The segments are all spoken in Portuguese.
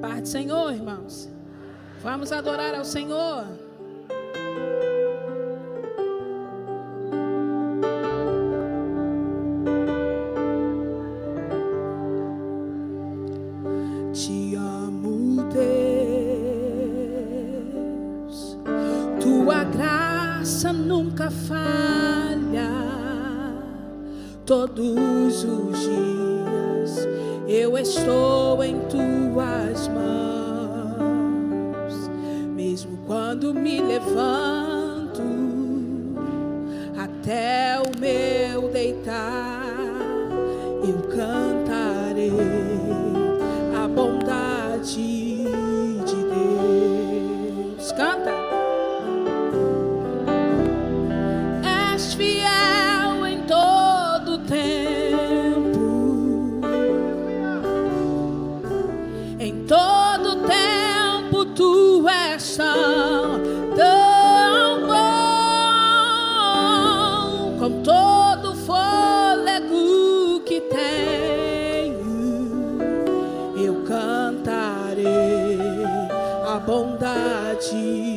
Paz do Senhor, irmãos. Vamos adorar ao Senhor. Te amo, Deus. Tua graça nunca falha. Todos os dias eu estou em tuas mãos. Mesmo quando me levanto até o meu deitar, eu cantarei a bondade de Deus. Canta. És fiel em todo tempo. Em todo tempo tu és tão bom. Com todo fôlego que tenho, eu cantarei a bondade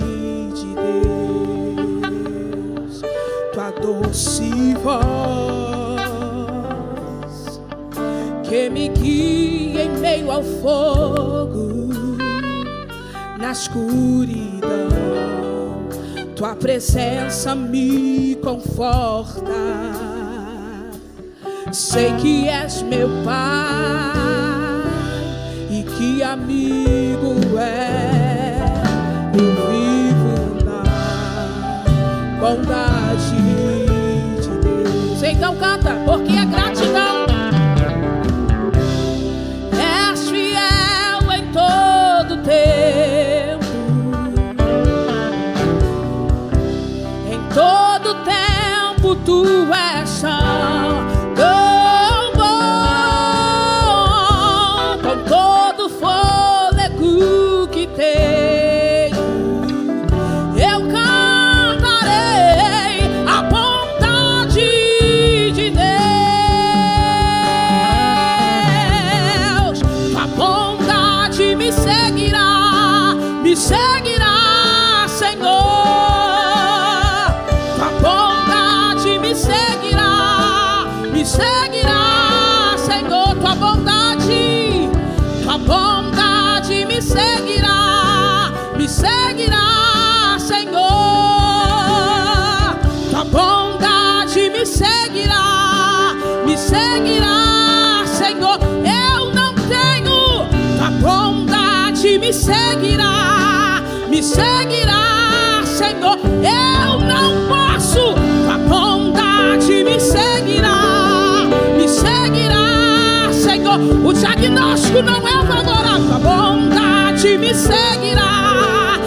de Deus. Tua doce voz que me guia em meio ao fogo, na escuridão, tua presença me conforta. Sei que és meu Pai e que amigo é. Eu vivo na bondade de Deus. Então canta, porque é gratidão. És fiel em todo tempo. Em todo tempo tu és tão bom. Com todo fôlego que tenho, eu cantarei a bondade de Deus. Tua bondade me seguirá, Senhor. Tua bondade me seguirá, Senhor. Tua bondade me seguirá, Senhor. Tua bondade me seguirá, Senhor. Eu não tenho, tua bondade me seguirá, Senhor. Eu não posso, tua bondade me seguirá, Senhor. O diagnóstico não é favorável, tua bondade me seguirá,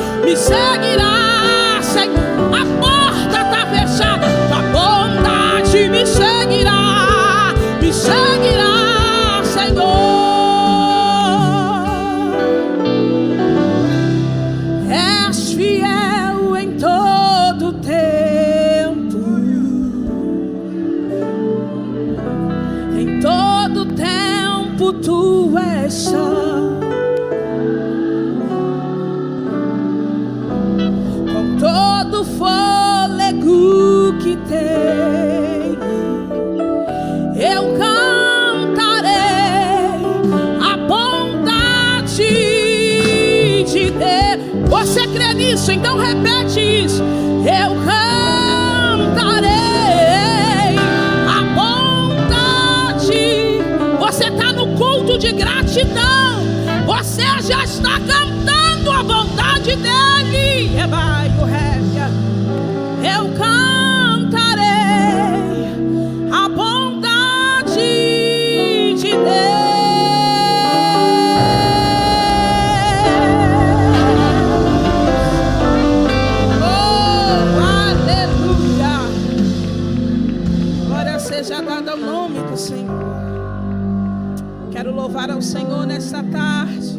Senhor. A porta está fechada, tua bondade me seguirá, Senhor. És fiel em todo tempo. Em todo tempo tu és santo. Com todo fôlego que tenho, eu cantarei a bondade de Deus. Você crê nisso? Então repete isso. Eu cantarei a bondade. Você está no culto de gratidão. Você já está cantando a bondade dele. Eu cantarei a bondade de Deus. Oh, aleluia. Glória seja dada ao nome do Senhor. Quero louvar ao Senhor nesta tarde.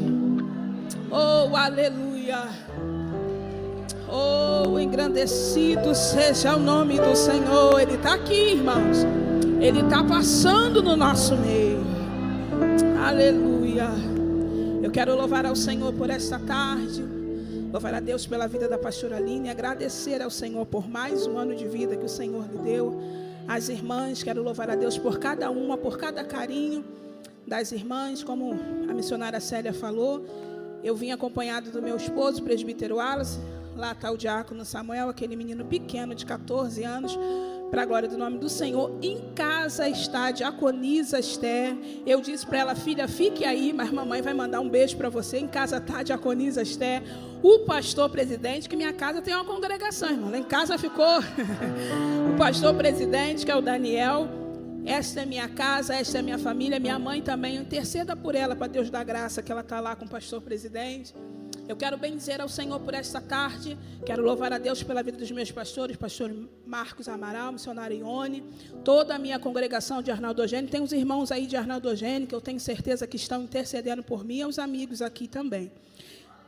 Oh, aleluia. Oh, engrandecido seja o nome do Senhor. Ele está aqui, irmãos. Ele está passando no nosso meio. Aleluia. Eu quero louvar ao Senhor por esta tarde, louvar a Deus pela vida da pastora Aline, agradecer ao Senhor por mais um ano de vida que o Senhor lhe deu. As irmãs, quero louvar a Deus por cada uma, por cada carinho das irmãs, como a missionária Célia falou. Eu vim acompanhado do meu esposo, o presbítero Wallace. Lá está o diácono Samuel, aquele menino pequeno de 14 anos, para a glória do nome do Senhor. Em casa está a diaconisa Esther. Eu disse para ela: filha, fique aí, mas mamãe vai mandar um beijo para você. Em casa está a diaconisa Esther. O pastor presidente, que minha casa tem uma congregação, irmão. Lá em casa ficou o pastor presidente, que é o Daniel. Esta é minha casa, esta é minha família, minha mãe também. Interceda por ela, para Deus dar graça, que ela está lá com o pastor presidente. Eu quero bendizer ao Senhor por esta tarde. Quero louvar a Deus pela vida dos meus pastores, pastor Marcos Amaral, missionário Ione, toda a minha congregação de Arnaldo Eugênio. Tem uns irmãos aí de Arnaldo Eugênio que eu tenho certeza que estão intercedendo por mim, e os amigos aqui também.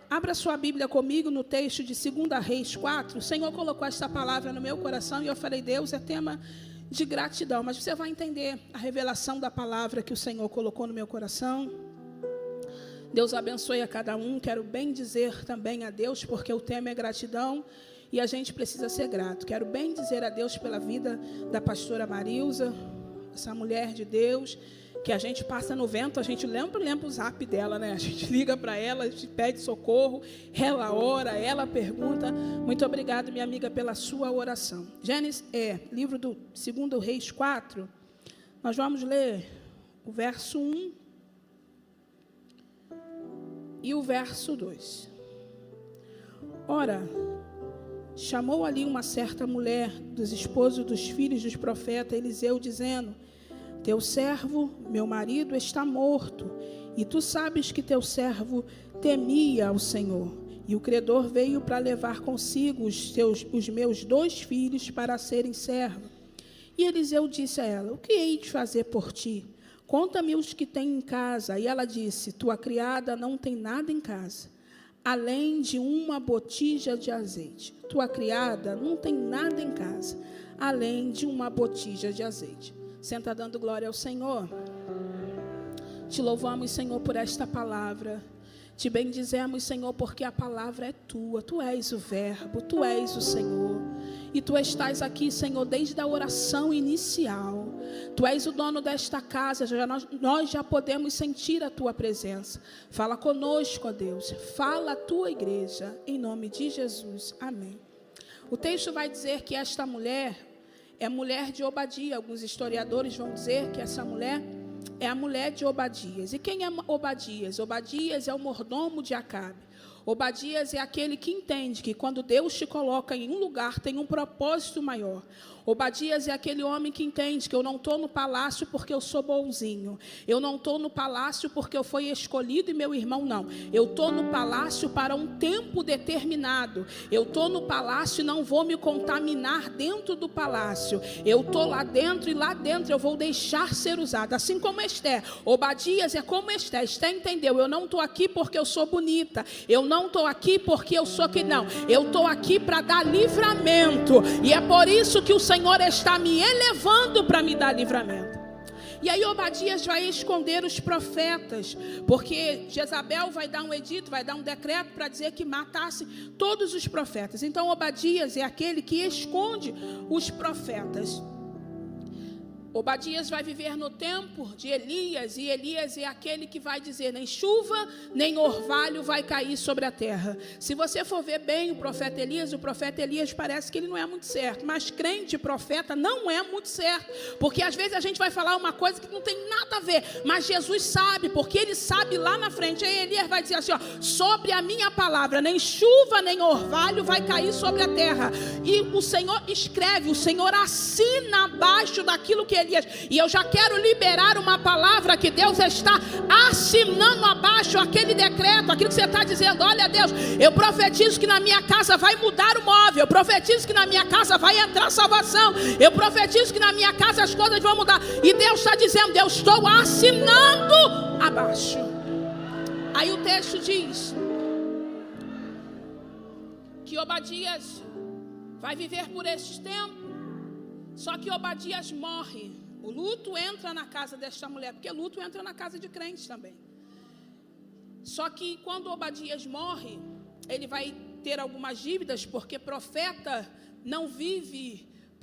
Abra sua Bíblia comigo no texto de 2 Reis 4. O Senhor colocou esta palavra no meu coração e eu falei: Deus, é tema de gratidão, mas você vai entender a revelação da palavra que o Senhor colocou no meu coração. Deus abençoe a cada um. Quero bem dizer também a Deus, porque o tema é gratidão e a gente precisa ser grato. Quero bem dizer a Deus pela vida da pastora Marilza, essa mulher de Deus, que a gente passa no vento, a gente lembra o zap dela, né? A gente liga para ela, a gente pede socorro, ela ora, ela pergunta. Muito obrigado, minha amiga, pela sua oração. Gênesis, livro do 2 Reis 4, nós vamos ler o verso 1 e o verso 2. Ora, chamou ali uma certa mulher dos esposos dos filhos dos profetas Eliseu, dizendo: teu servo, meu marido, está morto, e tu sabes que teu servo temia ao Senhor. E o credor veio para levar consigo os meus 2 filhos para serem servos. E Eliseu disse a ela: o que hei de fazer por ti? Conta-me os que tem em casa. E ela disse: tua criada não tem nada em casa, além de uma botija de azeite. Tua criada não tem nada em casa, além de uma botija de azeite. Senta dando glória ao Senhor. Te louvamos, Senhor, por esta palavra. Te bendizemos, Senhor, porque a palavra é tua. Tu és o verbo, tu és o Senhor. E tu estás aqui, Senhor, desde a oração inicial. Tu és o dono desta casa, nós já podemos sentir a tua presença. Fala conosco, ó Deus. Fala a tua igreja, em nome de Jesus. Amém. O texto vai dizer que esta mulher é mulher de Obadia. Alguns historiadores vão dizer que essa mulher é a mulher de Obadias. E quem é Obadias? Obadias é o mordomo de Acabe. Obadias é aquele que entende que quando Deus te coloca em um lugar, tem um propósito maior. Obadias é aquele homem que entende que eu não estou no palácio porque eu sou bonzinho. Eu não estou no palácio porque eu fui escolhido e meu irmão não. Eu estou no palácio para um tempo determinado. Eu estou no palácio e não vou me contaminar dentro do palácio. Eu estou lá dentro e lá dentro eu vou deixar ser usado. Assim como Esther. Obadias é como Esther. Esther entendeu: eu não estou aqui porque eu sou bonita. Eu não estou aqui porque eu sou que não. Eu estou aqui para dar livramento. E é por isso que o Senhor está me elevando para me dar livramento. E aí Obadias vai esconder os profetas, porque Jezabel vai dar um edito, vai dar um decreto para dizer que matasse todos os profetas. Então Obadias é aquele que esconde os profetas. Obadias vai viver no tempo de Elias, e Elias é aquele que vai dizer: nem chuva, nem orvalho vai cair sobre a terra. Se você for ver bem o profeta Elias parece que ele não é muito certo, mas crente profeta não é muito certo, porque às vezes a gente vai falar uma coisa que não tem nada a ver, mas Jesus sabe, porque ele sabe lá na frente. Aí Elias vai dizer assim: ó, sobre a minha palavra, nem chuva, nem orvalho vai cair sobre a terra. E o Senhor escreve, o Senhor assina abaixo daquilo que Elias. E eu já quero liberar uma palavra que Deus está assinando abaixo aquele decreto, aquilo que você está dizendo. Olha, Deus, eu profetizo que na minha casa vai mudar o móvel. Eu profetizo que na minha casa vai entrar salvação. Eu profetizo que na minha casa as coisas vão mudar. E Deus está dizendo: eu estou assinando abaixo. Aí o texto diz que Obadias vai viver por estes tempos. Só que Obadias morre. O luto entra na casa desta mulher, porque luto entra na casa de crentes também. Só que quando Obadias morre, ele vai ter algumas dívidas, porque profeta não vive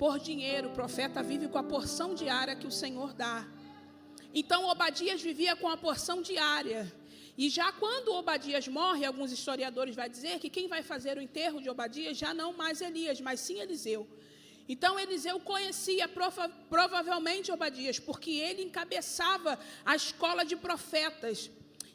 por dinheiro, profeta vive com a porção diária que o Senhor dá. Então Obadias vivia com a porção diária. E já quando Obadias morre, alguns historiadores vão dizer que quem vai fazer o enterro de Obadias já não mais Elias, mas sim Eliseu. Então Eliseu conhecia provavelmente Obadias, porque ele encabeçava a escola de profetas.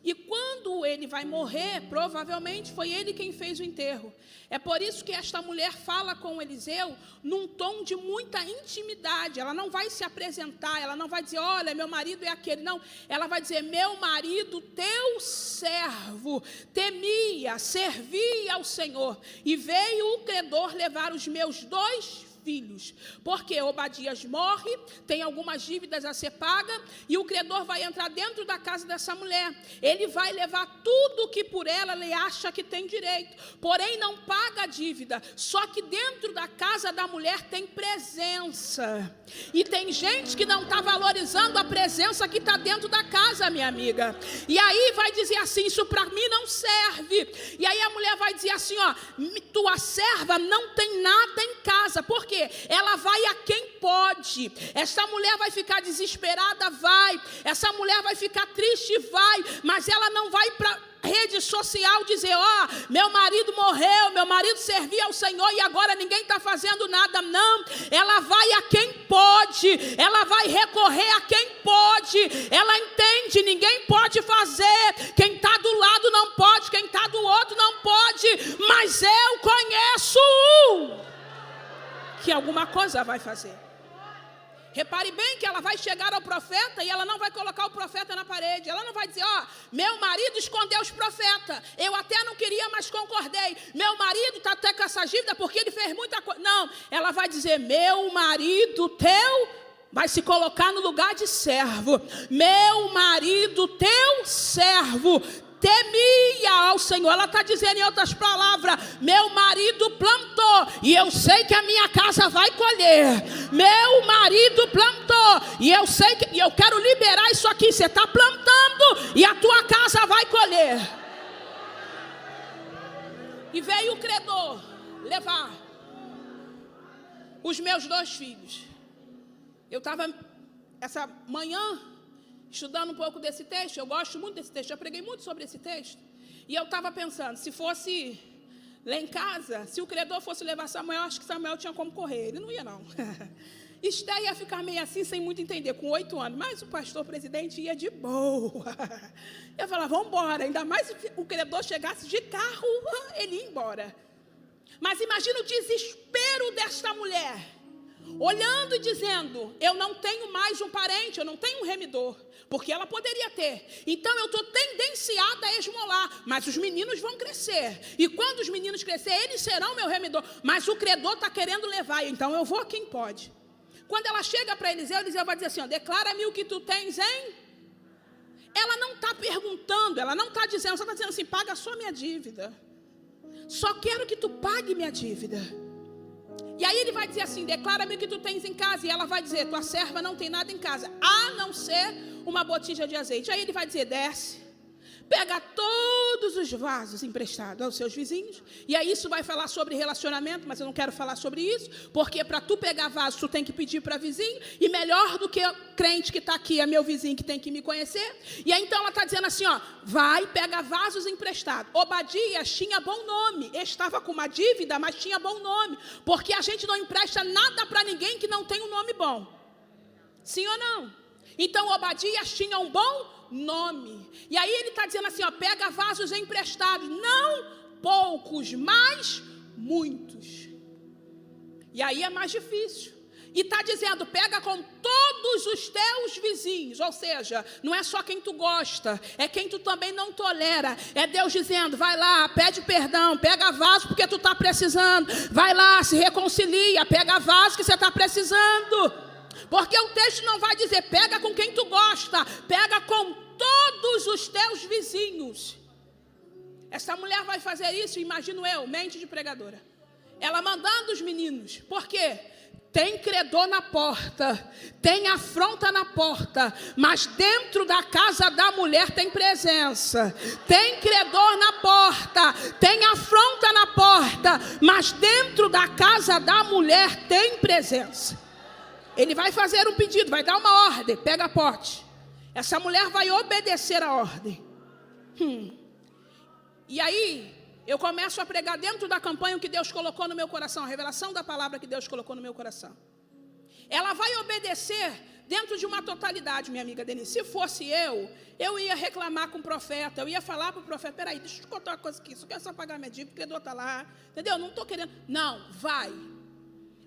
E quando ele vai morrer, provavelmente foi ele quem fez o enterro. É por isso que esta mulher fala com Eliseu num tom de muita intimidade. Ela não vai se apresentar, ela não vai dizer, olha, meu marido é aquele. Não, ela vai dizer, meu marido, teu servo, temia, servia ao Senhor. E veio o credor levar os meus 2 filhos, porque Obadias morre, tem algumas dívidas a ser paga, e o credor vai entrar dentro da casa dessa mulher. Ele vai levar tudo que por ela ele acha que tem direito, porém não paga a dívida. Só que dentro da casa da mulher tem presença, e tem gente que não está valorizando a presença que está dentro da casa, minha amiga. E aí vai dizer assim, isso para mim não serve. E aí a mulher vai dizer assim, ó, tua serva não tem nada em casa, porque ela vai a quem pode. Essa mulher vai ficar desesperada, vai. Essa mulher vai ficar triste, vai. Mas ela não vai para rede social dizer, ó, meu marido morreu, meu marido servia ao Senhor e agora ninguém está fazendo nada. Não, ela vai a quem pode, ela vai recorrer a quem pode. Ela entende, ninguém pode fazer, quem está do lado não pode, quem está do outro não pode, mas eu conheço que alguma coisa vai fazer. Repare bem que ela vai chegar ao profeta e ela não vai colocar o profeta na parede. Ela não vai dizer, ó, meu marido escondeu os profetas, eu até não queria, mas concordei. Meu marido está até com essa dívida porque ele fez muita coisa. Não, ela vai dizer, meu marido teu, vai se colocar no lugar de servo. Meu marido teu servo temia ao Senhor. Ela está dizendo em outras palavras, meu marido plantou e eu sei que a minha casa vai colher. Meu marido plantou e eu sei que, e eu quero liberar isso aqui, você está plantando e a tua casa vai colher. E veio o credor levar os meus 2 filhos. Eu estava essa manhã estudando um pouco desse texto, eu gosto muito desse texto, já preguei muito sobre esse texto, e eu estava pensando, se fosse lá em casa, se o credor fosse levar Samuel, acho que Samuel tinha como correr, ele não ia não. Esté ia ficar meio assim, sem muito entender, com 8 anos, mas o pastor presidente ia de boa. Eu falava, vamos embora, ainda mais se o credor chegasse de carro, ele ia embora. Mas imagina o desespero desta mulher, olhando e dizendo, eu não tenho mais um parente, eu não tenho um remidor, porque ela poderia ter. Então eu estou tendenciada a esmolar, mas os meninos vão crescer, e quando os meninos crescerem, eles serão meu remidor, mas o credor está querendo levar, então eu vou a quem pode. Quando ela chega para Eliseu, Eliseu vai dizer assim, ó, declara-me o que tu tens, hein? Ela não está perguntando, ela não está dizendo, só está dizendo assim, paga só minha dívida, só quero que tu pague minha dívida. E aí ele vai dizer assim, declara-me o que tu tens em casa. E ela vai dizer, tua serva não tem nada em casa, a não ser uma botija de azeite. Aí ele vai dizer, desce, pega todos os vasos emprestados aos seus vizinhos. E aí isso vai falar sobre relacionamento, mas eu não quero falar sobre isso, porque para tu pegar vaso, tu tem que pedir para vizinho, e melhor do que o crente que está aqui, é meu vizinho que tem que me conhecer. E aí então ela está dizendo assim, ó, vai, pega vasos emprestados. Obadias tinha bom nome, estava com uma dívida, mas tinha bom nome, porque a gente não empresta nada para ninguém que não tem um nome bom. Sim ou não? Então Obadias tinha um bom nome. E aí ele está dizendo assim, ó, pega vasos emprestados, não poucos, mas muitos. E aí é mais difícil. E está dizendo, pega com todos os teus vizinhos, ou seja, não é só quem tu gosta, é quem tu também não tolera. É Deus dizendo, vai lá, pede perdão, pega vaso porque tu está precisando, vai lá, se reconcilia, pega vaso que você está precisando. Porque o texto não vai dizer, pega com quem tu gosta, pega com todos os teus vizinhos. Essa mulher vai fazer isso, imagino eu, mente de pregadora. Ela mandando os meninos, por quê? Tem credor na porta, tem afronta na porta, mas dentro da casa da mulher tem presença. Tem credor na porta, tem afronta na porta, mas dentro da casa da mulher tem presença. Ele vai fazer um pedido, vai dar uma ordem, pega pote. Essa mulher vai obedecer a ordem. E aí, eu começo a pregar dentro da campanha o que Deus colocou no meu coração, a revelação da palavra que Deus colocou no meu coração. Ela vai obedecer dentro de uma totalidade, minha amiga Denise. Se fosse eu ia reclamar com o profeta, eu ia falar para o profeta, peraí, deixa eu te contar uma coisa aqui, só quero só pagar minha dívida, o credor está lá, entendeu? Não estou querendo, não, vai.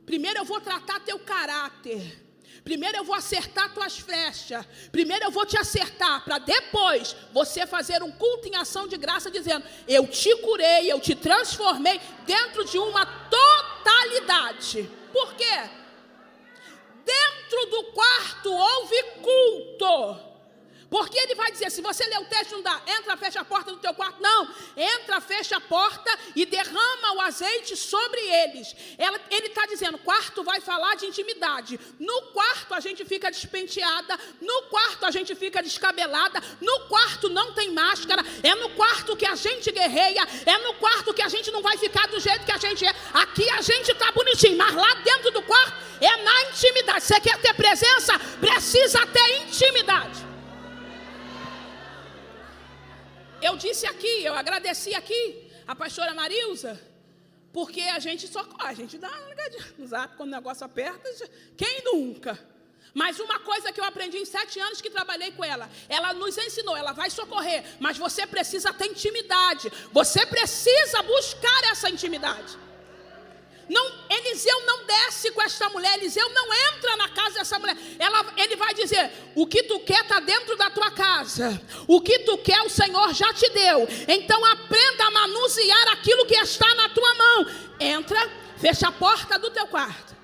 Primeiro eu vou tratar teu caráter. Primeiro eu vou acertar tuas flechas. Primeiro eu vou te acertar, para depois você fazer um culto em ação de graça, dizendo, eu te curei, eu te transformei dentro de uma totalidade. Por quê? Dentro do quarto houve culto. Porque ele vai dizer, se você ler o texto, não dá, entra, fecha a porta do teu quarto. Não, entra, fecha a porta e derrama o azeite sobre eles. Ele está dizendo, quarto vai falar de intimidade. No quarto a gente fica despenteada, no quarto a gente fica descabelada, no quarto não tem máscara, é no quarto que a gente guerreia, é no quarto que a gente não vai ficar do jeito que a gente é. Aqui a gente está bonitinho, mas lá dentro do quarto é na intimidade. Você quer ter presença? Precisa ter intimidade. Eu disse aqui, eu agradeci aqui a pastora Marilza, porque a gente dá uma ligadinha no zap quando o negócio aperta, quem nunca? Mas uma coisa que eu aprendi em 7 anos que trabalhei com ela nos ensinou, ela vai socorrer, mas você precisa ter intimidade, você precisa buscar essa intimidade. Eliseu não desce com esta mulher, Eliseu não entra na casa dessa mulher. Ele vai dizer, o que tu quer está dentro da tua casa, o que tu quer o Senhor já te deu, então aprenda a manusear aquilo que está na tua mão. Entra, fecha a porta do teu quarto.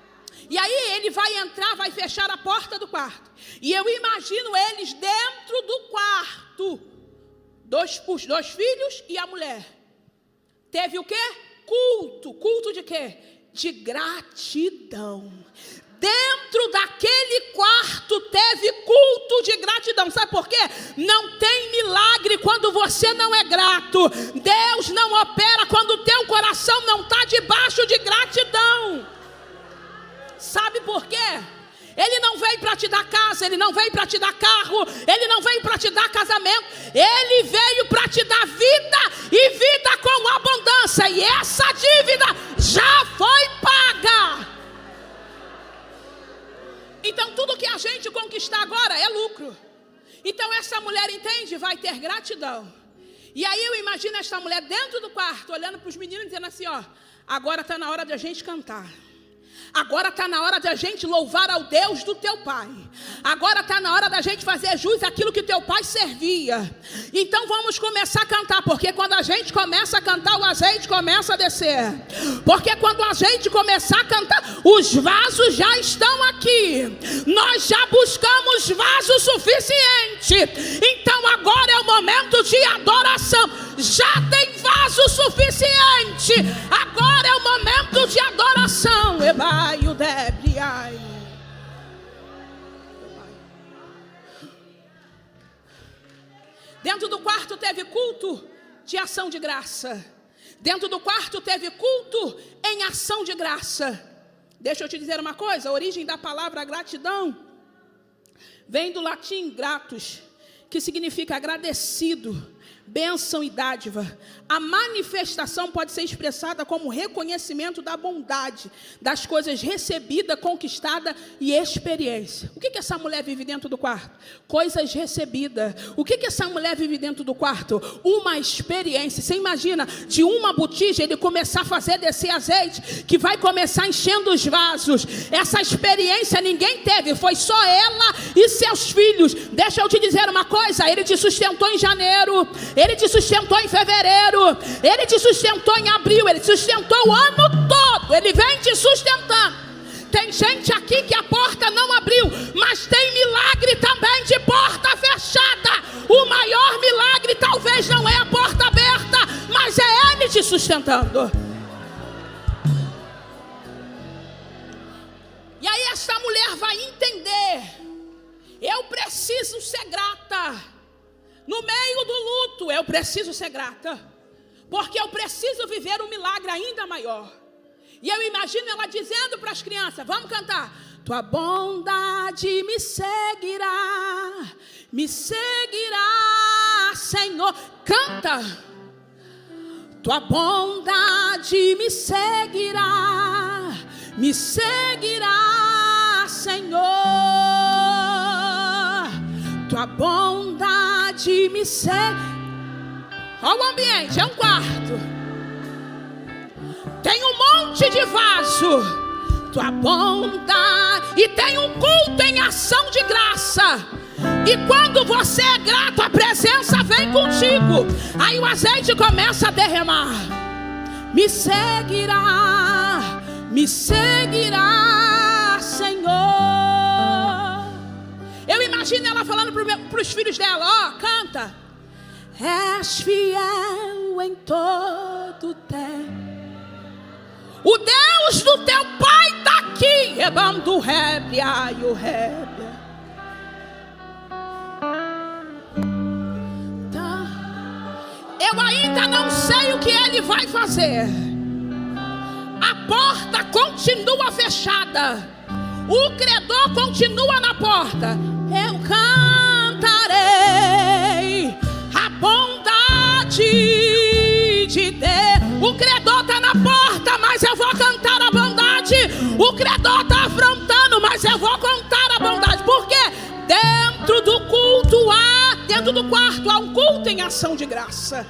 E aí ele vai entrar, vai fechar a porta do quarto, e eu imagino eles dentro do quarto, os 2 filhos e a mulher. Teve o quê? Culto de quê? De gratidão. Dentro daquele quarto teve culto de gratidão. Sabe por quê? Não tem milagre quando você não é grato. Deus não opera quando o teu coração não está debaixo de gratidão. Sabe por quê? Ele não veio para te dar casa, ele não veio para te dar carro, ele não veio para te dar casamento, ele veio para te dar vida e vida com abundância, e essa dívida já foi paga. Então tudo que a gente conquistar agora é lucro. Então essa mulher entende, vai ter gratidão. E aí eu imagino essa mulher dentro do quarto, olhando para os meninos, dizendo assim, ó, agora está na hora de a gente cantar. Agora está na hora de a gente louvar ao Deus do teu pai. Agora está na hora da gente fazer jus àquilo que teu pai servia. Então vamos começar a cantar, porque quando a gente começa a cantar, o azeite começa a descer. Porque quando a gente começar a cantar, os vasos já estão aqui. Nós já buscamos vaso suficiente. Então agora é o momento de adoração. Já tem vaso suficiente. Agora é o momento de adoração. Dentro do quarto teve culto de ação de graça. Dentro do quarto teve culto em ação de graça. Deixa eu te dizer uma coisa, a origem da palavra gratidão vem do latim gratus, que significa agradecido, bênção e dádiva. A manifestação pode ser expressada como reconhecimento da bondade, das coisas recebidas, conquistadas e experiência. O que essa mulher vive dentro do quarto? Coisas recebidas. O que essa mulher vive dentro do quarto? Uma experiência. Você imagina, de uma botija ele começar a fazer descer azeite, que vai começar enchendo os vasos. Essa experiência ninguém teve, foi só ela e seus filhos. Deixa eu te dizer uma coisa, ele te sustentou em janeiro, ele te sustentou em fevereiro, ele te sustentou em abril, ele te sustentou o ano todo, ele vem te sustentando. Tem gente aqui que a porta não abriu, mas tem milagre também de porta fechada. O maior milagre talvez não é a porta aberta, mas é ele te sustentando. essa mulher vai entender: eu preciso ser grata. No meio do luto, eu preciso ser grata, porque eu preciso viver um milagre ainda maior. E eu imagino ela dizendo para as crianças: vamos cantar. Tua bondade me seguirá, Senhor. Canta. Tua bondade me seguirá, Senhor. Tua bondade me segue. Olha o ambiente, é um quarto. Tem um monte de vaso. Tua bondade. E tem um culto em ação de graça. E quando você é grato, a presença vem contigo. Aí o azeite começa a derramar. Me seguirá, Senhor. Eu imagino ela falando para os filhos dela: ó, canta. És fiel em todo tempo. O Deus do teu pai está aqui. Rebando rébia e o rébia. Eu ainda não sei o que ele vai fazer. A porta continua fechada. O credor continua na porta. Eu cantarei a bondade de Deus. O credor está na porta, mas eu vou cantar a bondade. O credor está afrontando, mas eu vou cantar a bondade. Por quê? Dentro do culto dentro do quarto há um culto em ação de graça.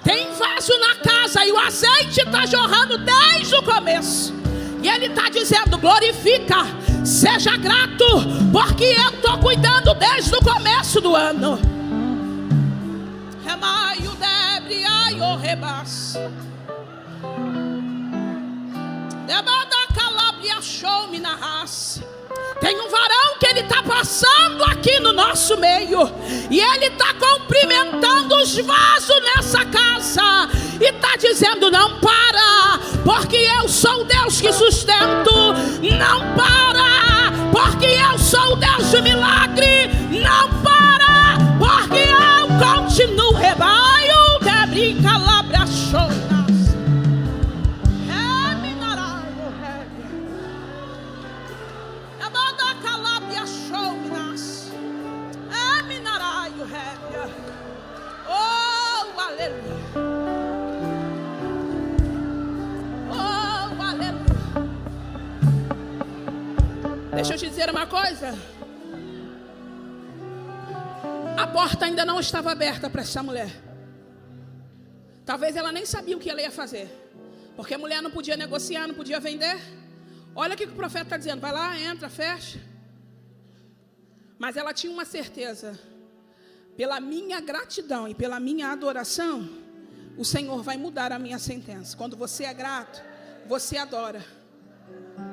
Tem vaso na casa e o azeite está jorrando desde o começo. E ele está dizendo: glorifica, seja grato, porque eu estou cuidando desde o começo do ano. Tem um varão que ele está passando aqui no nosso meio, e ele está cumprimentando os vasos nessa casa, e está dizendo: não para, porque eu sou o Deus que sustento. Não para, porque eu sou o Deus do milagre. Não para, porque eu continuo. Rebaio de brinca labra chonas. Oh, aleluia. Oh, aleluia. Deixa eu te dizer uma coisa. A porta ainda não estava aberta para essa mulher. Talvez ela nem sabia o que ela ia fazer, porque a mulher não podia negociar, não podia vender. Olha o que o profeta está dizendo: vai lá, entra, fecha. Mas ela tinha uma certeza: pela minha gratidão e pela minha adoração, o Senhor vai mudar a minha sentença. Quando você é grato, você adora.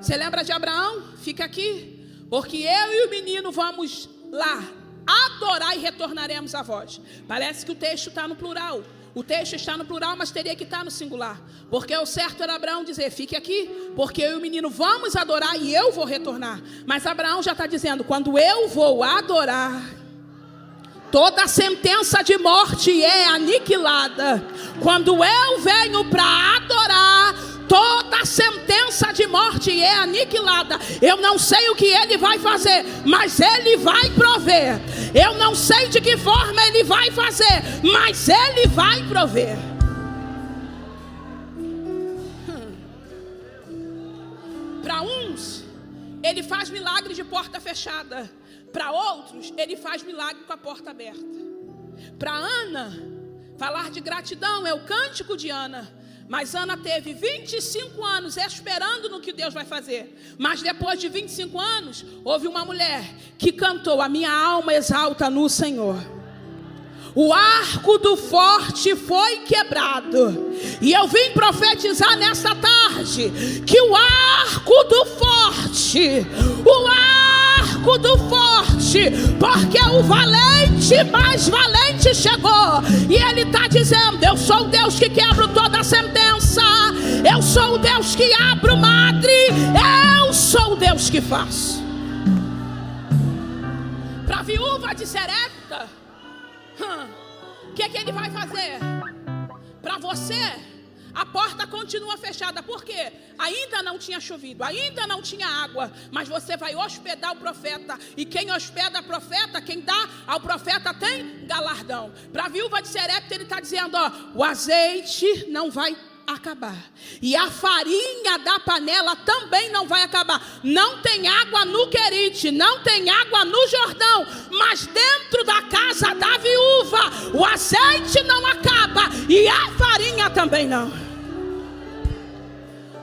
Você lembra de Abraão? Fica aqui, porque eu e o menino vamos lá adorar e retornaremos a vós. Parece que o texto está no plural. O texto está no plural, mas teria que estar no singular, porque o certo era Abraão dizer: fique aqui, porque eu e o menino vamos adorar e eu vou retornar. Mas Abraão já está dizendo: quando eu vou adorar, toda sentença de morte é aniquilada. Quando eu venho para adorar, toda sentença de morte é aniquilada. Eu não sei o que ele vai fazer, mas ele vai prover. Eu não sei de que forma ele vai fazer, mas ele vai prover. Para uns, ele faz milagre de porta fechada. Para outros, ele faz milagre com a porta aberta. Para Ana, falar de gratidão é o cântico de Ana. Mas Ana teve 25 anos esperando no que Deus vai fazer. Mas depois de 25 anos, houve uma mulher que cantou: a minha alma exalta no Senhor. O arco do forte foi quebrado. E eu vim profetizar nesta tarde que o arco do forte, o arco fogo do forte, porque o valente mais valente chegou. E ele está dizendo: eu sou o Deus que quebra toda a sentença, eu sou o Deus que abro madre, eu sou o Deus que faz. Para a viúva de Sarepta, o que ele vai fazer? Para você, a porta continua fechada. Por quê? Ainda não tinha chovido, ainda não tinha água, mas você vai hospedar o profeta. E quem hospeda o profeta, quem dá ao profeta tem galardão. Para a viúva de Sarepta ele está dizendo: ó, o azeite não vai acabar, e a farinha da panela também não vai acabar. Não tem água no Querite, não tem água no Jordão, mas dentro da casa da viúva o azeite não acaba e a farinha também não.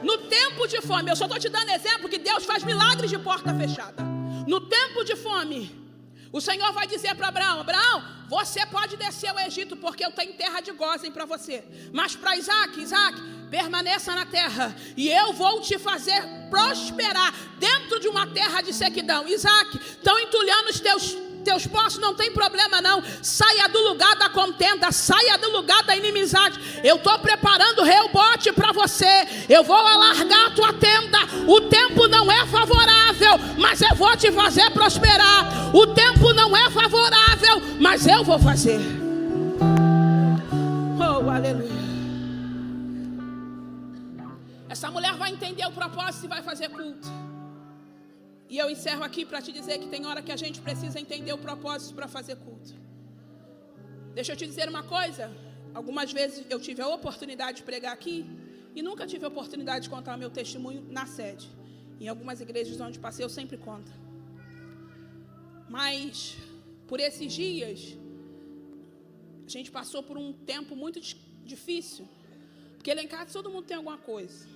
No tempo de fome, eu só estou te dando exemplo que Deus faz milagres de porta fechada. No tempo de fome, o Senhor vai dizer para Abraão: Abraão, você pode descer ao Egito, porque eu tenho terra de Gósen para você. Mas para Isaac, permaneça na terra, e eu vou te fazer prosperar dentro de uma terra de sequidão. Isaac, estão entulhando os teus poços, não tem problema não. Saia do lugar da contenda, saia do lugar da inimizade. Eu estou preparando rebote para você. Eu vou alargar a tua tenda. O tempo não é favorável, mas eu vou te fazer prosperar. O tempo não é favorável, mas eu vou fazer. Oh, aleluia. Essa mulher vai entender o propósito e vai fazer culto. E eu encerro aqui para te dizer que tem hora que a gente precisa entender o propósito para fazer culto. Deixa eu te dizer uma coisa. Algumas vezes eu tive a oportunidade de pregar aqui e nunca tive a oportunidade de contar o meu testemunho na sede. Em algumas igrejas onde passei eu sempre conto. Mas por esses dias a gente passou por um tempo muito difícil. Porque lá em casa todo mundo tem alguma coisa.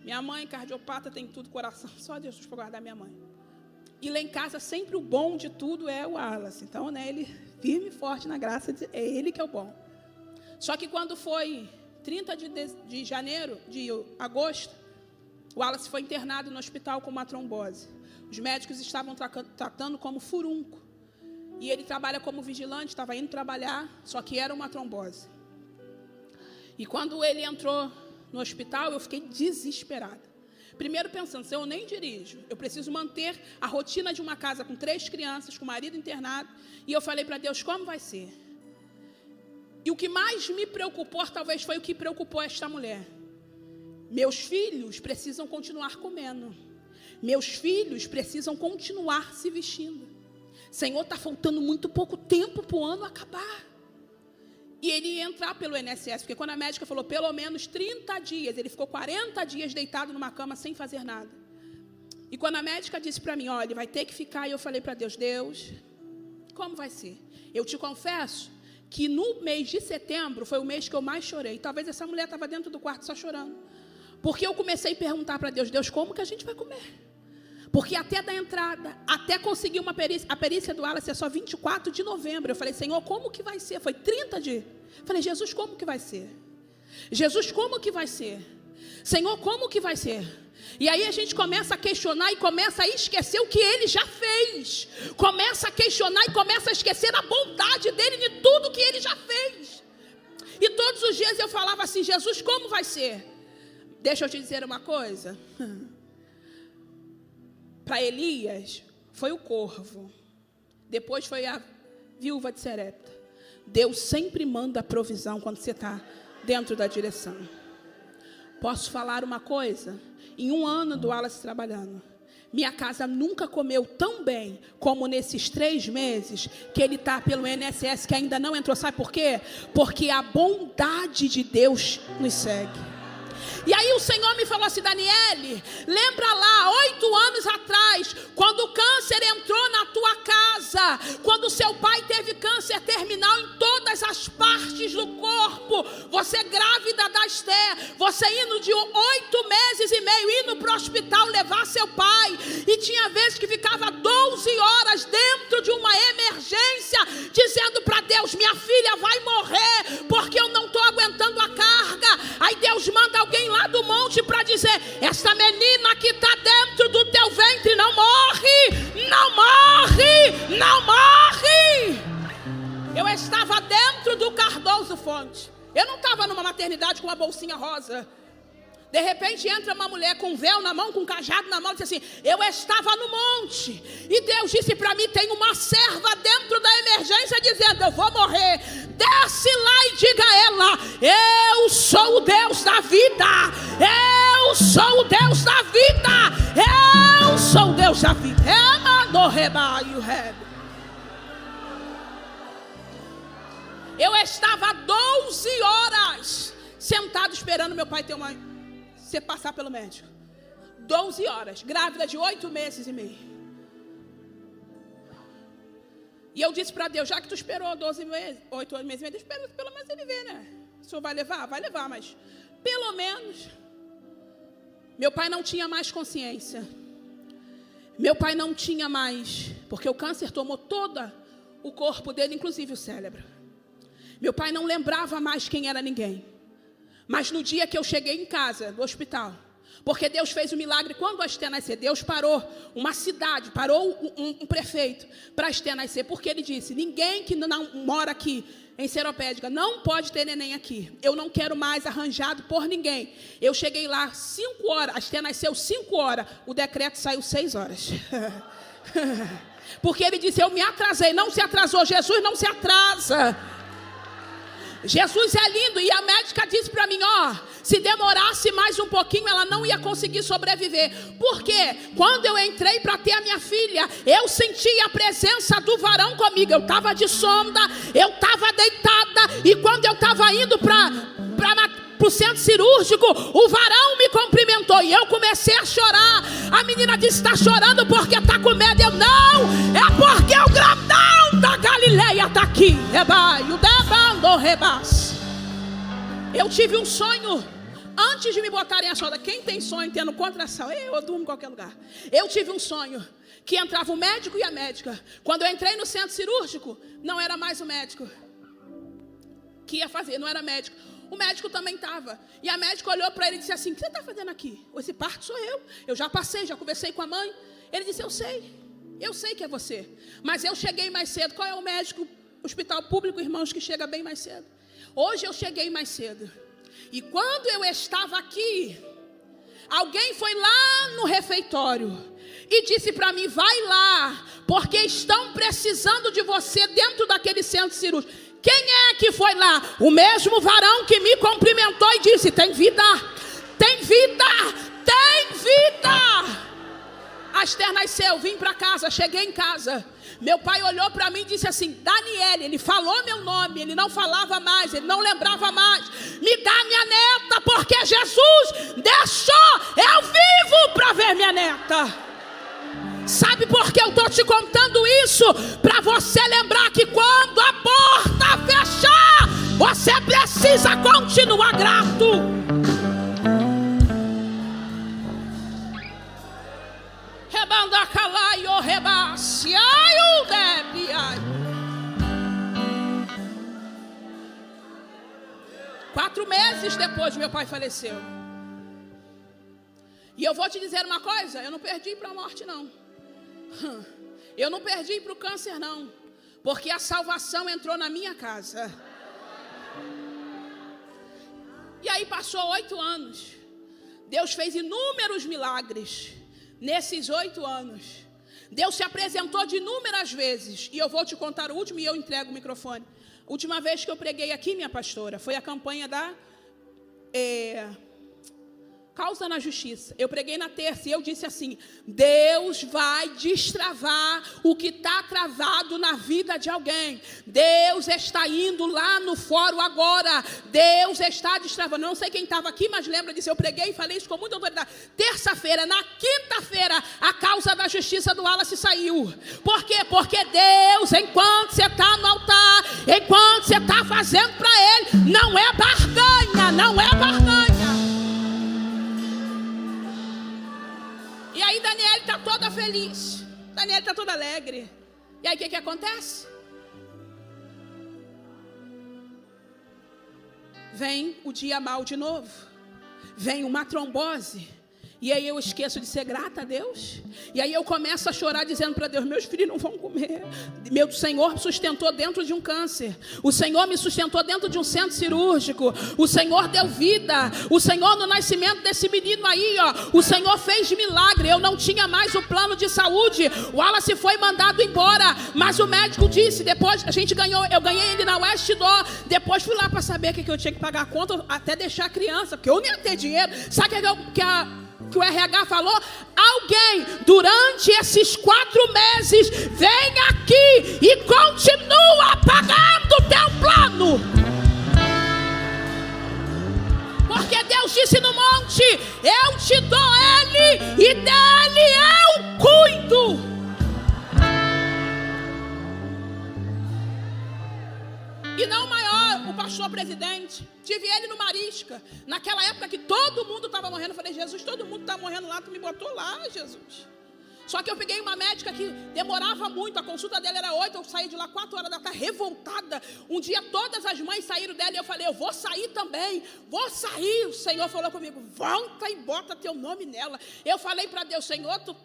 Minha mãe, cardiopata, tem tudo, coração. Só Deus para guardar minha mãe. E lá em casa, sempre o bom de tudo é o Wallace. Então, né, ele firme e forte na graça, é ele que é o bom. Só que quando foi 30 de agosto, o Wallace foi internado no hospital com uma trombose. Os médicos estavam tratando como furúnculo. E ele trabalha como vigilante, estava indo trabalhar, só que era uma trombose. E quando ele entrou no hospital, eu fiquei desesperada. Primeiro pensando: se eu nem dirijo, eu preciso manter a rotina de uma casa com 3 crianças, com o marido internado. E eu falei para Deus: como vai ser? E o que mais me preocupou, talvez foi o que preocupou esta mulher. Meus filhos precisam continuar comendo. Meus filhos precisam continuar se vestindo. Senhor, está faltando muito pouco tempo para o ano acabar. E ele ia entrar pelo INSS, porque quando a médica falou pelo menos 30 dias, ele ficou 40 dias deitado numa cama sem fazer nada. E quando a médica disse para mim: olha, ele vai ter que ficar, e eu falei para Deus: Deus, como vai ser? Eu te confesso que no mês de setembro foi o mês que eu mais chorei. Talvez essa mulher estava dentro do quarto só chorando. Porque eu comecei a perguntar para Deus: Deus, como que a gente vai comer? Porque até da entrada, até conseguir uma perícia, a perícia do Wallace é só 24 de novembro. Eu falei: Senhor, como que vai ser? Foi 30 dias. Falei: Jesus, como que vai ser? Jesus, como que vai ser? Senhor, como que vai ser? E aí a gente começa a questionar e começa a esquecer o que Ele já fez. Começa a questionar e começa a esquecer a bondade dEle, de tudo que Ele já fez. E todos os dias eu falava assim: Jesus, como vai ser? Deixa eu te dizer uma coisa. Para Elias foi o corvo, depois foi a viúva de Sarepta. Deus sempre manda a provisão quando você está dentro da direção. Posso falar uma coisa? Em um ano do Wallace trabalhando, minha casa nunca comeu tão bem como nesses 3 meses que ele está pelo INSS, que ainda não entrou. Sabe por quê? Porque a bondade de Deus nos segue. E aí o Senhor me falou assim: Daniele, lembra lá, 8 anos atrás, quando o câncer entrou na tua casa, quando seu pai teve câncer terminal em todas as partes do corpo, você grávida da Esther, você indo de 8 meses e meio, indo para o hospital levar seu pai, e tinha vezes que ficava 12 horas dentro de uma emergência, dizendo para Deus: minha filha vai morrer, porque eu não estou aguentando a carga. Aí Deus manda alguém lá do monte para dizer: essa menina que está dentro do teu ventre não morre, não não morre, não morre. Eu estava dentro do Cardoso Fonte. Eu não estava numa maternidade com uma bolsinha rosa. De repente entra uma mulher com um véu na mão, com um cajado na mão, e diz assim: eu estava no monte, e Deus disse para mim: tem uma serva dentro da emergência dizendo: eu vou morrer. Desce lá e diga a ela: eu sou o Deus da vida, eu sou o Deus da vida, eu sou o Deus da vida. Eu estava 12 horas sentado esperando meu pai ter você passar pelo médico. 12 horas, grávida de 8 meses e meio. E eu disse para Deus: já que tu esperou 12 meses, 8 meses e meio, espera pelo menos ele ver, né? O senhor vai levar? Vai levar, mas pelo menos. Meu pai não tinha mais consciência. Meu pai não tinha mais, porque o câncer tomou todo o corpo dele, inclusive o cérebro. Meu pai não lembrava mais quem era ninguém. Mas no dia que eu cheguei em casa, do hospital, porque Deus fez um milagre quando a Esther nascer. Deus parou uma cidade, parou um prefeito para a Esther nascer, porque ele disse: ninguém que não mora aqui em Seropédica não pode ter neném aqui. Eu não quero mais arranjado por ninguém. Eu cheguei lá 5 horas, a Esther nasceu 5 horas, o decreto saiu 6 horas. Porque ele disse: eu me atrasei. Não se atrasou, Jesus não se atrasa. Jesus é lindo. E a médica disse para mim: ó, se demorasse mais um pouquinho, ela não ia conseguir sobreviver. Porque quando eu entrei para ter a minha filha, eu senti a presença do varão comigo. Eu estava de sonda, eu estava deitada, e quando eu estava indo para o centro cirúrgico, o varão me cumprimentou e eu comecei a chorar. A menina disse: está chorando porque está com medo? Eu: não, é porque o grandão da Galileia está aqui. Eu tive um sonho antes de me botarem a sonda. Quem tem sonho tendo contração? Eu durmo em qualquer lugar. Eu tive um sonho que entrava o médico e a médica. Quando eu entrei no centro cirúrgico, não era mais o médico que ia fazer, não era médico. O médico também estava. E a médica olhou para ele e disse assim: o que você está fazendo aqui? Esse parto sou eu. Eu já passei, já conversei com a mãe. Ele disse: eu sei que é você. Mas eu cheguei mais cedo. Qual é o médico, hospital público, irmãos, que chega bem mais cedo? Hoje eu cheguei mais cedo. E quando eu estava aqui, alguém foi lá no refeitório e disse para mim: vai lá, porque estão precisando de você dentro daquele centro cirúrgico. Quem é que foi lá? O mesmo varão que me cumprimentou e disse: tem vida, tem vida, tem vida. A Esther nasceu, vim para casa, cheguei em casa. Meu pai olhou para mim e disse assim: Daniele, ele falou meu nome, ele não falava mais, ele não lembrava mais. Me dá minha neta, porque Jesus deixou eu vivo para ver minha neta. Sabe por que eu estou te contando isso? Para você lembrar que quando a porta fechar, você precisa continuar grato. Rebanda calai o rebasse, ai o deve, ai. 4 meses depois meu pai faleceu. E eu vou te dizer uma coisa: eu não perdi para a morte não. Eu não perdi para o câncer não, porque a salvação entrou na minha casa. E aí passou 8 anos. Deus fez inúmeros milagres nesses 8 anos. Deus se apresentou de inúmeras vezes. E eu vou te contar o último e eu entrego o microfone. A última vez que eu preguei aqui, minha pastora, foi a campanha da Causa na Justiça. Eu preguei na terça e eu disse assim: Deus vai destravar o que está travado na vida de alguém. Deus está indo lá no fórum agora. Deus está destravando. Eu não sei quem estava aqui, mas lembra disso. Eu preguei e falei isso com muita autoridade. Terça-feira, na quinta-feira, a Causa da Justiça do Wallace saiu. Por quê? Porque Deus, enquanto você está no altar, enquanto você está fazendo para Ele, não é barganha, não é barganha. E aí Daniela está toda feliz, Daniela está toda alegre. E aí o que acontece? Vem o dia mau de novo. Vem uma trombose. E aí eu esqueço de ser grata a Deus. E aí eu começo a chorar dizendo para Deus: meus filhos não vão comer. Meu Senhor me sustentou dentro de um câncer. O Senhor me sustentou dentro de um centro cirúrgico. O Senhor deu vida. O Senhor, no nascimento desse menino aí, ó, o Senhor fez milagre. Eu não tinha mais o plano de saúde. O Wallace foi mandado embora. Mas o médico disse, depois eu ganhei ele na West Door. Depois fui lá para saber que eu tinha que pagar a conta, até deixar a criança, porque eu não ia ter dinheiro. Sabe que o RH falou? Alguém durante esses 4 meses vem aqui e continua pagando o teu plano. Porque Deus disse no monte: eu te dou ele e dele eu cuido. E não maior, o pastor presidente. Tive ele no Marisca. Naquela época que todo mundo estava morrendo. Eu falei: Jesus, todo mundo está morrendo lá. Tu me botou lá, Jesus. Só que eu peguei uma médica que demorava muito. A consulta dela era 8. Eu saí de lá 4 horas da tarde, revoltada. Um dia todas as mães saíram dela. E eu falei: eu vou sair também. Vou sair. O Senhor falou comigo: volta e bota teu nome nela. Eu falei para Deus: Senhor, tu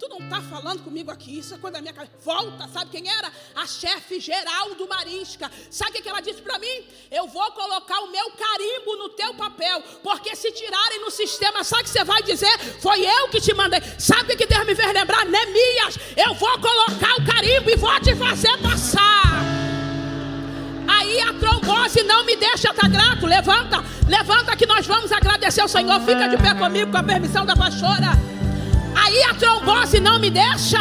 não está falando comigo aqui. Isso é coisa da minha cabeça. Volta. Sabe quem era? A chefe geral do Marisca. Sabe o que ela disse para mim? Eu vou colocar o meu carimbo no teu papel. Porque se tirarem no sistema, sabe o que você vai dizer? Foi eu que te mandei. Sabe o que Deus me fez lembrar? Neemias, eu vou colocar o carimbo e vou te fazer passar. Aí a trombose não me deixa estar grato. Levanta que nós vamos agradecer ao Senhor. Fica de pé comigo com a permissão da pastora. Aí a trombose não me deixa.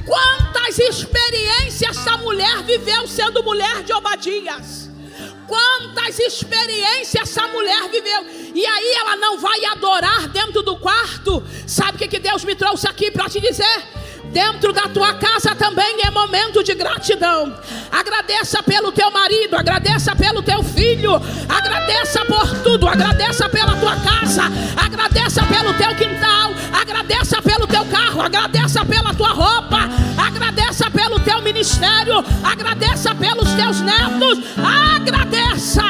Quantas experiências essa mulher viveu sendo mulher de Obadias. Quantas experiências essa mulher viveu. E aí ela não vai adorar dentro do quarto. Sabe o que Deus me trouxe aqui para te dizer? Dentro da tua casa também é momento de gratidão. Agradeça pelo teu marido, agradeça pelo teu filho, agradeça por tudo, agradeça pela tua casa, agradeça pelo teu quintal, agradeça pelo teu carro, agradeça pela tua roupa, agradeça pelo teu ministério, agradeça pelos teus netos, agradeça.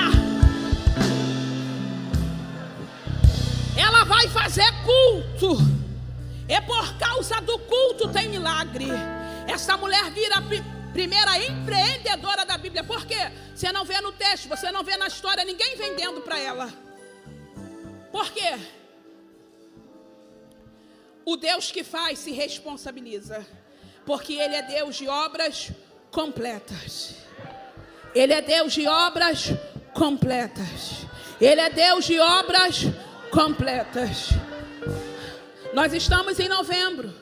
Ela vai fazer culto. É por causa do culto tem milagre. Essa mulher vira a primeira empreendedora da Bíblia. Por quê? Você não vê no texto, você não vê na história ninguém vendendo para ela. Por quê? O Deus que faz se responsabiliza. Porque Ele é Deus de obras completas. Ele é Deus de obras completas. Ele é Deus de obras completas. Nós estamos em novembro.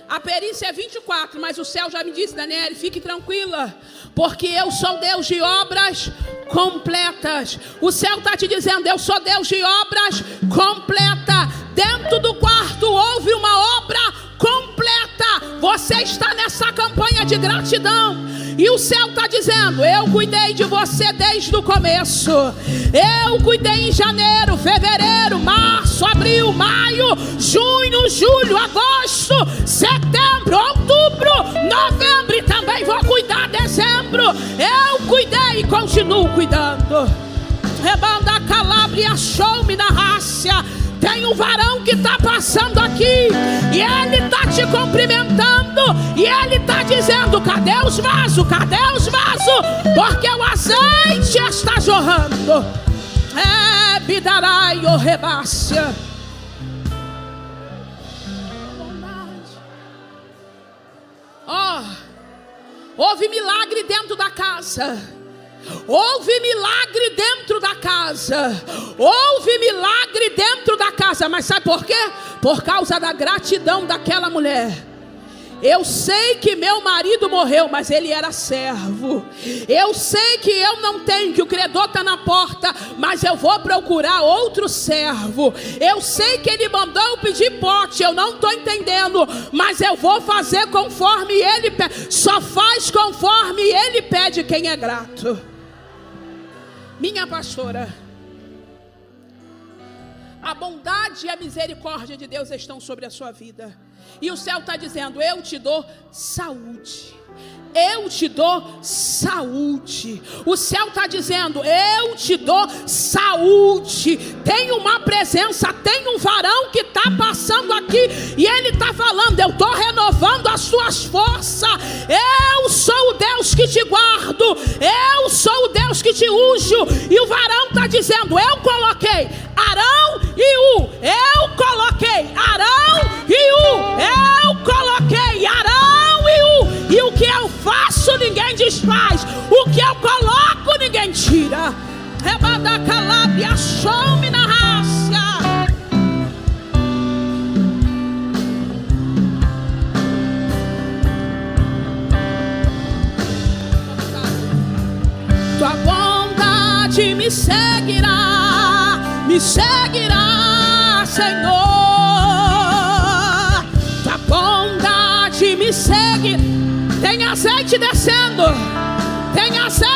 A perícia é 24, mas o céu já me disse: Daniele, fique tranquila, porque eu sou Deus de obras completas. O céu está te dizendo: eu sou Deus de obras completas. Dentro do quarto houve uma obra completa. Você está nessa campanha de gratidão. E o céu está dizendo: eu cuidei de você desde o começo. Eu cuidei em janeiro, fevereiro, março, abril, maio, junho, julho, agosto, setembro, outubro, novembro. E também vou cuidar dezembro. Eu cuidei e continuo cuidando. Rebanda Calabria, show-me na raça. Tem um varão que está passando aqui e ele está te cumprimentando e ele está dizendo: cadê os vasos? Cadê os vasos? Porque o azeite está jorrando. É bidarai o rebácia. Houve milagre dentro da casa. Houve milagre dentro da casa. Houve milagre dentro da casa. Mas sabe por quê? Por causa da gratidão daquela mulher. Eu sei que meu marido morreu, mas ele era servo. Eu sei que eu não tenho, que o credor está na porta, mas eu vou procurar outro servo. Eu sei que ele mandou eu pedir pote, eu não estou entendendo, mas eu vou fazer conforme ele pede. Só faz conforme ele pede quem é grato. Minha pastora, a bondade e a misericórdia de Deus estão sobre a sua vida. E o céu está dizendo: eu te dou saúde. Eu te dou saúde. O céu está dizendo: eu te dou saúde. Tem uma presença, tem um varão que está passando aqui, e ele está falando: eu estou renovando as suas forças. Eu sou o Deus que te guardo. Eu sou o Deus que te unjo. E o varão está dizendo: eu coloquei Arão e U. Eu coloquei Arão e U. Eu coloquei Arão e U. E o que eu faço, ninguém desfaz. O que eu coloco, ninguém tira. Rebada calabia, show-me na raça. Tua bondade me seguirá, Senhor. Tua bondade me segue. Tem azeite descendo, tem azeite